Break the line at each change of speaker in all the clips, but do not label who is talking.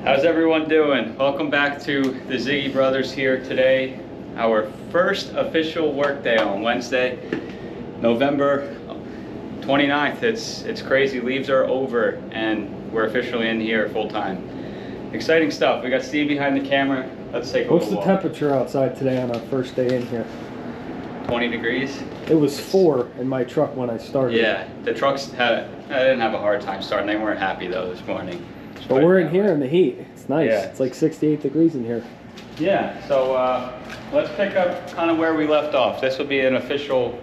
How's everyone doing? Welcome back to the Ziggy Brothers here today. Our first official work day on Wednesday, November 29th. It's crazy. Leaves are over and we're officially in here full time. Exciting stuff. We got Steve behind the camera. Let's take a
What's
look.
the temperature outside today on our first day in here?
20 degrees.
It was 4 in my truck when I started.
Yeah, the trucks I didn't have a hard time starting. They weren't happy though this morning.
But we're in here in the heat. It's nice.
Yeah.
It's like 68 degrees in here.
Yeah, so let's pick up kind of where we left off. This will be an official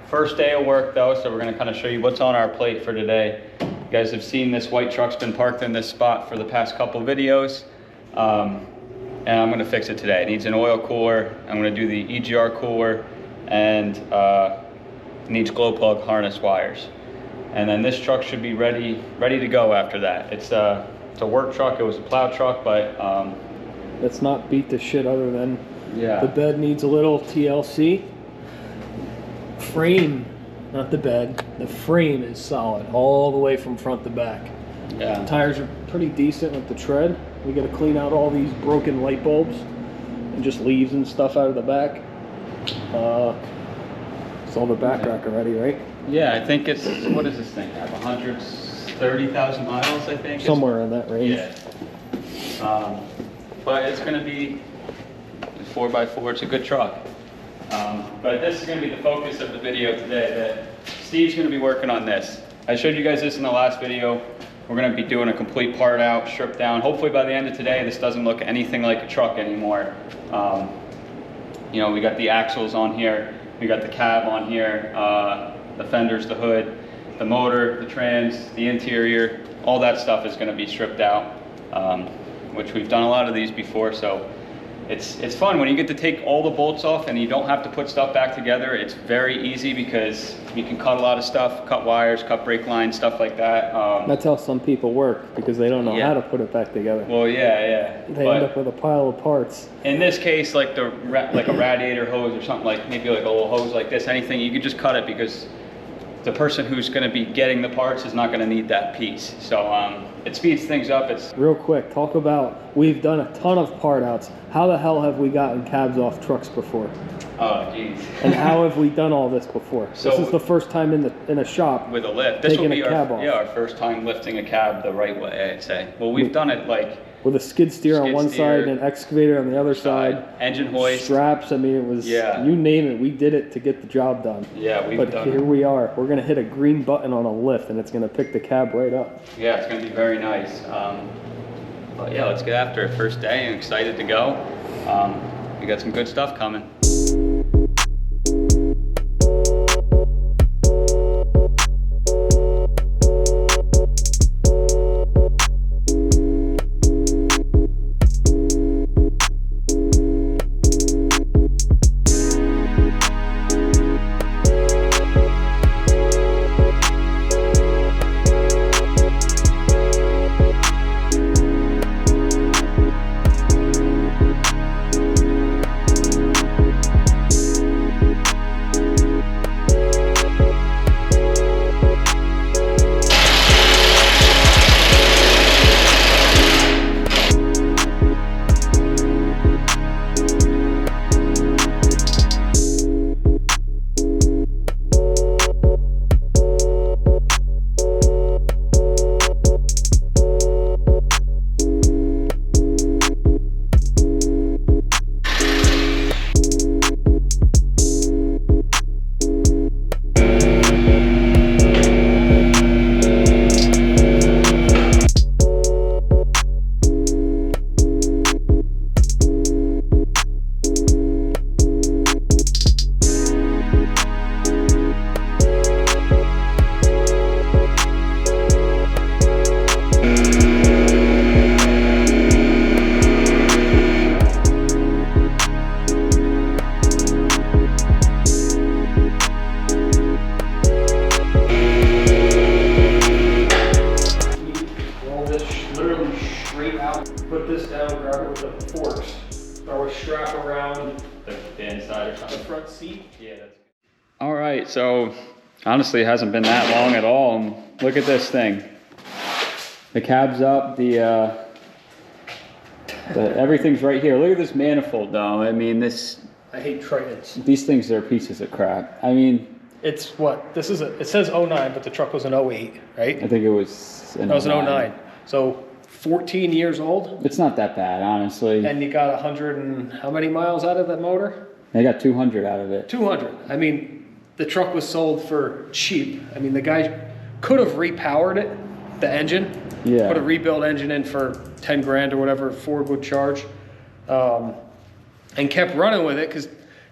first day of work though, so we're going to kind of show you what's on our plate for today. You guys have seen this white truck's been parked in this spot for the past couple videos, and I'm going to fix it today. It needs an oil cooler. I'm going to do the EGR cooler, and it needs glow plug harness wires. And then this truck should be ready to go after that. It's a work truck. It was a plow truck, but
let's not beat the shit other than
yeah.
The bed needs a little TLC. Frame, not the bed. The frame is solid all the way from front to back.
Yeah.
The tires are pretty decent with the tread. We got to clean out all these broken light bulbs and just leaves and stuff out of the back. It's all the back rack already, right?
Yeah, I think it's, what does this thing have? 130,000 miles, I think?
Somewhere in that range.
Yeah. But it's going to be 4x4. It's a good truck. But this is going to be the focus of the video today. That Steve's going to be working on this. I showed you guys this in the last video. We're going to be doing a complete part out, strip down. Hopefully by the end of today, this doesn't look anything like a truck anymore. You know, we got the axles on here. We got the cab on here. The fenders, the hood, the motor, the trans, the interior, all that stuff is going to be stripped out, which we've done a lot of these before, so it's fun when you get to take all the bolts off and you don't have to put stuff back together. It's very easy because you can cut a lot of stuff, cut wires, cut brake lines, stuff like that.
That's how some people work because they don't know how to put it back together.
Well, yeah.
They end up with a pile of parts.
In this case, like a radiator hose or something, like maybe like a little hose like this, anything, you could just cut it because the person who's going to be getting the parts is not going to need that piece. So it speeds things up. It's
real quick. Talk about, we've done a ton of part outs. How the hell have we gotten cabs off trucks before?
Oh, geez.
And how have we done all this before? So this is the first time in a shop
with a lift. This will be
our
first time lifting a cab the right way, I'd say. Well, we've done it like
with a skid steer on one side and an excavator on the other side.
Engine hoist.
Straps. I mean, it was, you name it, we did it to get the job done.
Yeah, we've done it.
But here we are. We're going to hit a green button on a lift, and it's going to pick the cab right up.
Yeah, it's going to be very nice. But yeah, let's get after it. First day, I'm excited to go. We got some good stuff coming.
Put this down, grab it with the forks, throw a strap around
The inside or something.
the front seat.
Yeah, that's good. All right, so honestly, it hasn't been that long at all. And look at this thing. The cab's up, the But everything's right here. Look at this manifold though. I mean,
I hate Tritons.
these things are pieces of crap. I mean,
It's what? It says 09, but the truck was an 08, right?
I think it was
That was an 09. So 14 years old.
It's not that bad, honestly.
And you got 100 and how many miles out of that motor?
I got 200 out of it.
200. I mean, the truck was sold for cheap. I mean, the guy could have repowered it, the engine.
Yeah.
Put a rebuilt engine in for 10 grand or whatever Ford would charge. And kept running with it because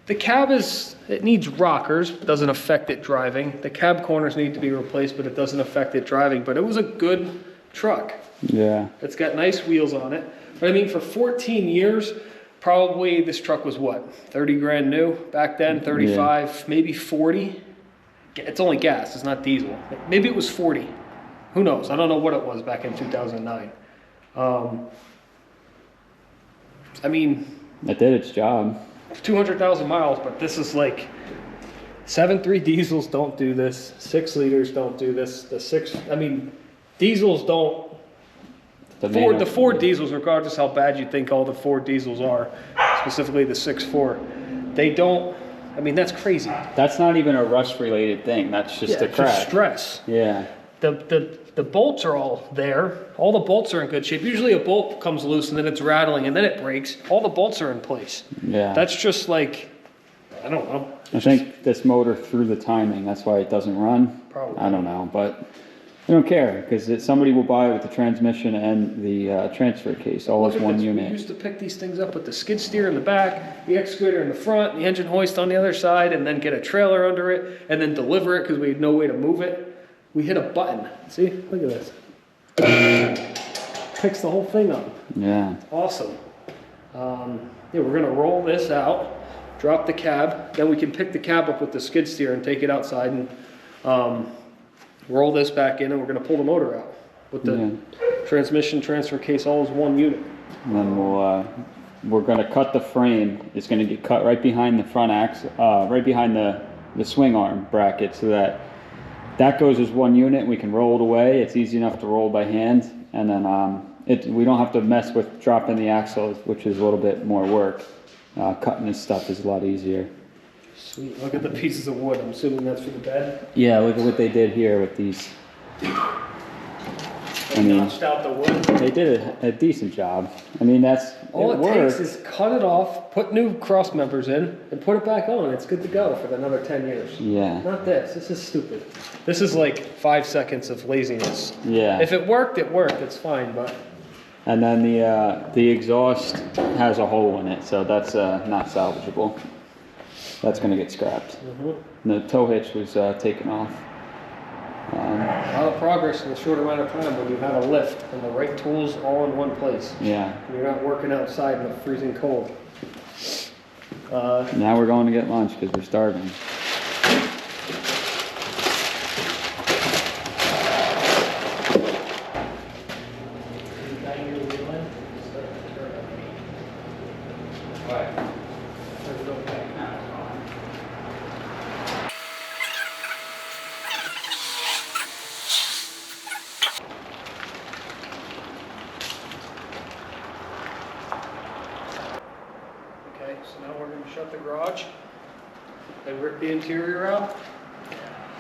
the cab it needs rockers, doesn't affect it driving. The cab corners need to be replaced, but it doesn't affect it driving. But it was a good truck.
Yeah.
It's got nice wheels on it. But I mean, for 14 years, probably this truck was what, 30 grand new back then, 35, maybe 40. It's only gas, it's not diesel. Maybe it was 40. Who knows? I don't know what it was back in 2009. I mean,
It did its job.
200,000 miles, but this is like 7.3 diesels don't do this. 6 liters don't do this. Diesels don't. The Ford diesels, regardless how bad you think all the Ford diesels are, specifically the 6.4, they don't. I mean, that's crazy.
That's not even a rust-related thing. That's just a crack.
Just stress.
Yeah.
The bolts are all there. All the bolts are in good shape. Usually a bolt comes loose and then it's rattling and then it breaks. All the bolts are in place.
Yeah.
That's just like, I don't know.
I think this motor threw the timing. That's why it doesn't run.
Probably.
I don't know, but I don't care because somebody will buy it with the transmission and the transfer case all as one
We
unit.
used to pick these things up with the skid steer in the back, the excavator in the front, the engine hoist on the other side, and then get a trailer under it, and then deliver it because we had no way to move it. We hit a button. See? Look at this. Picks the whole thing up.
Yeah.
Awesome. Yeah, we're gonna roll this out, drop the cab, then we can pick the cab up with the skid steer and take it outside and roll this back in, and we're gonna pull the motor out with the transmission transfer case all as one unit.
And then we're gonna cut the frame. It's gonna get cut right behind the front axle, right behind the swing arm bracket, so that goes as one unit and we can roll it away. It's easy enough to roll by hand, and then we don't have to mess with dropping the axle, which is a little bit more work. Cutting this stuff is a lot easier.
Sweet. Look at the pieces of wood. I'm assuming that's for the bed.
Yeah, look at what they did here with these.
They notched out the wood.
They did a decent job. I mean,
All it takes is cut it off, put new cross members in, and put it back on. It's good to go for another 10 years.
Yeah.
Not this. This is stupid. This is like 5 seconds of laziness.
Yeah.
If it worked, it worked. It's fine, but.
And then the exhaust has a hole in it, so that's not salvageable. That's going to get scrapped. And the tow hitch was taken off.
A lot of progress in a short amount of time when you have a lift and the right tools all in one place.
Yeah.
And you're not working outside in the freezing cold.
Now we're going to get lunch because we're starving.
Okay, so now we're going to shut the garage and rip the interior out.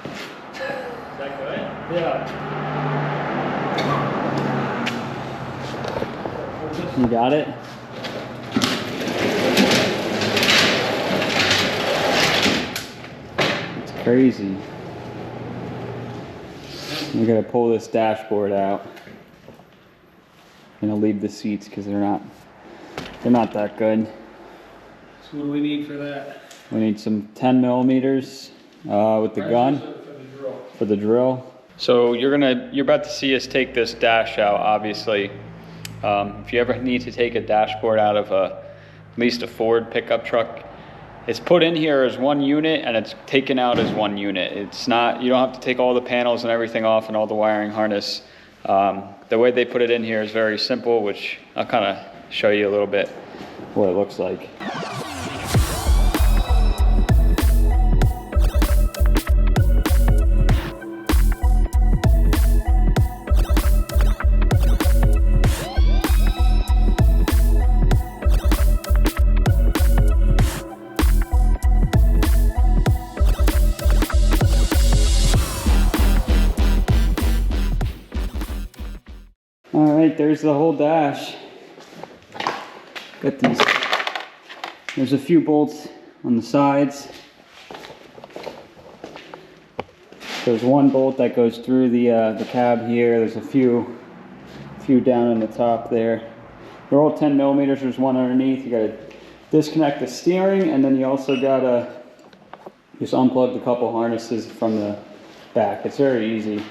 Is that good? Yeah.
You got it? It's crazy. We gotta pull this dashboard out. I'm gonna leave the seats because they're not that good.
So what do we need for that?
We need some 10 millimeters with the gun for the drill. So you're about to see us take this dash out, obviously. If you ever need to take a dashboard out of at least a Ford pickup truck, it's put in here as one unit and it's taken out as one unit. It's not, you don't have to take all the panels and everything off and all the wiring harness. The way they put it in here is very simple, which I'll kind of show you a little bit what it looks like. All right, there's the whole dash. Got these. There's a few bolts on the sides. There's one bolt that goes through the cab here. There's a few down in the top there. They're all 10 millimeters. There's one underneath. You got to disconnect the steering, and then you also got to just unplug the couple harnesses from the back. It's very easy.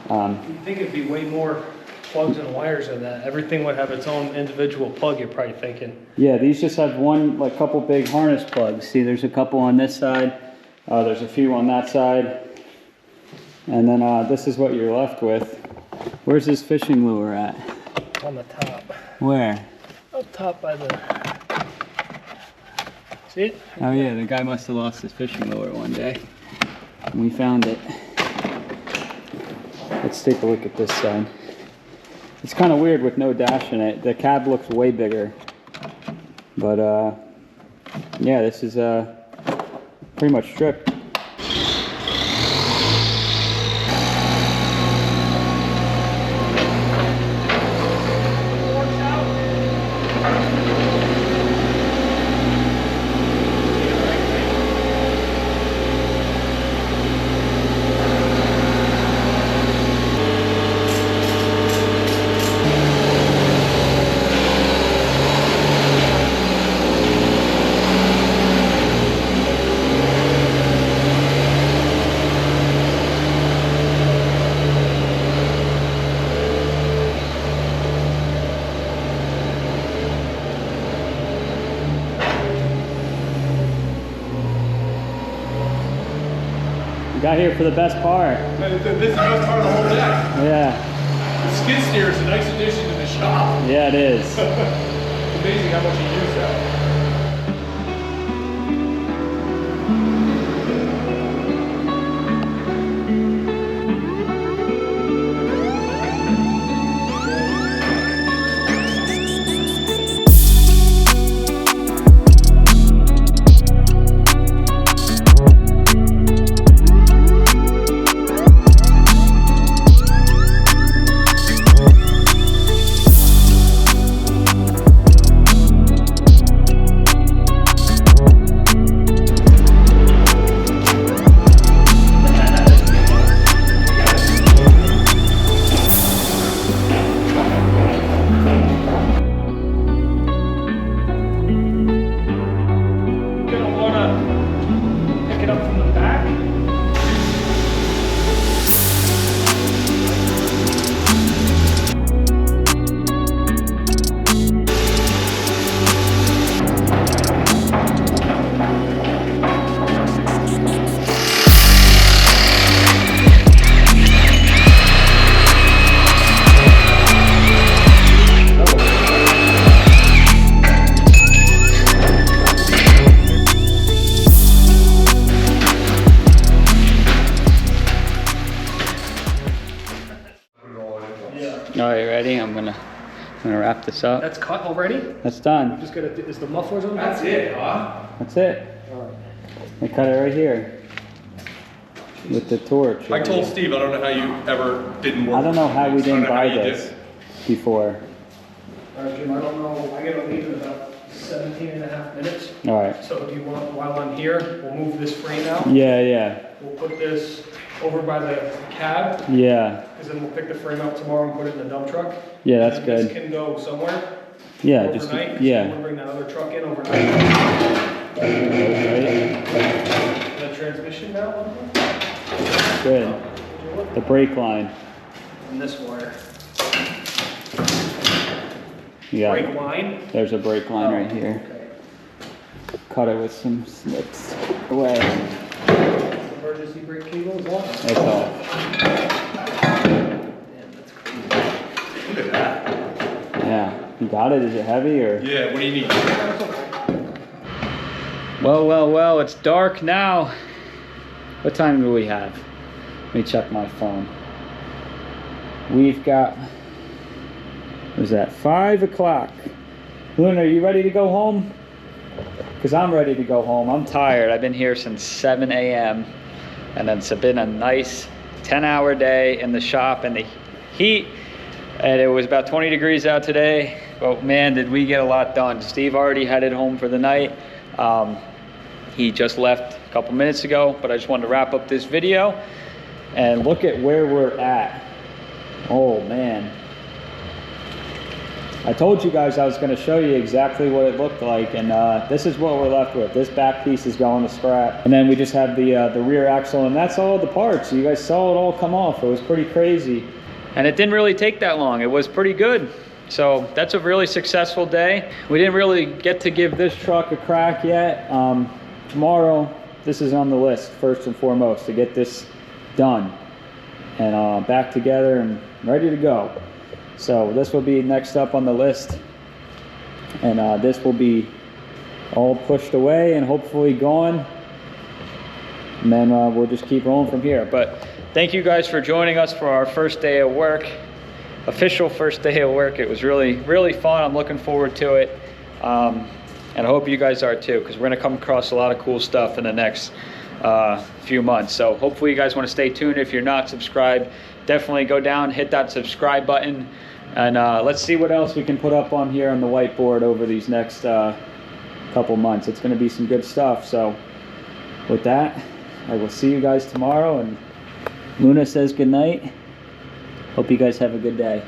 You'd think it'd be way more plugs and wires than that. Everything would have its own individual plug, you're probably thinking.
Yeah, these just have one, like, couple big harness plugs. See, there's a couple on this side. There's a few on that side. And then this is what you're left with. Where's this fishing lure at?
On the top.
Where?
Up top by the... See it?
Oh yeah, the guy must have lost his fishing lure one day. And we found it. Let's take a look at this side. It's kind of weird with no dash in it. The cab looks way bigger. But yeah, this is pretty much stripped. Got here for the best part.
This is the best part of the whole deck.
Yeah.
The skid steer is a nice addition to the shop.
Yeah, it is.
It's amazing how much you use that.
All right, ready? I'm gonna wrap this up.
That's cut already?
That's done.
Just gotta, is the mufflers on?
That's it, huh?
That's it.
Alright.
I cut it right here with the torch.
I told Steve, I don't know how you ever didn't work.
I don't know how we
I don't
didn't
know how
buy
you did
this
it.
before.
Alright, Jim, I don't know, I gotta leave in about 17 and a half minutes.
All right.
So do you want, while I'm here, we'll move this frame out.
Yeah, yeah,
We'll put this over by the cab,
yeah,
because then we'll pick the frame out tomorrow and put it in the dump truck.
yeah. That's
And
good.
This can go somewhere
Yeah, just
overnight.
yeah.
We'll bring that other truck in overnight.
Right.
The transmission now,
Good. The brake line.
and this wire.
Yeah.
Brake line.
There's a brake line right here.
Okay.
Cut it with some snips. Away.
Emergency brake cable is off.
That's all.
Damn, that's crazy.
Look at that.
Yeah. You got it? Is it heavy or?
Yeah, what do you need?
Well, well, well, it's dark now. What time do we have? Let me check my phone. We've got, what is that, 5 o'clock. Luna, are you ready to go home? Because I'm ready to go home. I'm tired. I've been here since 7 a.m. And it's been a nice 10-hour day in the shop, and the heat And it was about 20 degrees out today, but man, did we get a lot done. Steve already headed home for the night. He just left a couple minutes ago, but I just wanted to wrap up this video and look at where we're at. Oh man. I told you guys I was going to show you exactly what it looked like, and this is what we're left with. This back piece is going to scrap, and then we just have the rear axle, and that's all the parts. You guys saw it all come off. It was pretty crazy, and it didn't really take that long. It was pretty good. So that's a really successful day. We didn't really get to give this truck a crack yet. Tomorrow, this is on the list first and foremost, to get this done and back together and ready to go. So this will be next up on the list, and this will be all pushed away and hopefully gone, and then we'll just keep rolling from here. But thank you guys for joining us for our first day of work, official first day of work. It was really fun. I'm looking forward to it, and I hope you guys are too, because we're going to come across a lot of cool stuff in the next few months. So hopefully you guys want to stay tuned. If you're not subscribed, definitely go down, hit that subscribe button, and let's see what else we can put up on here on the whiteboard over these next couple months. It's going to be some good stuff. So with that, I will see you guys tomorrow, and Luna says good night. Hope you guys have a good day.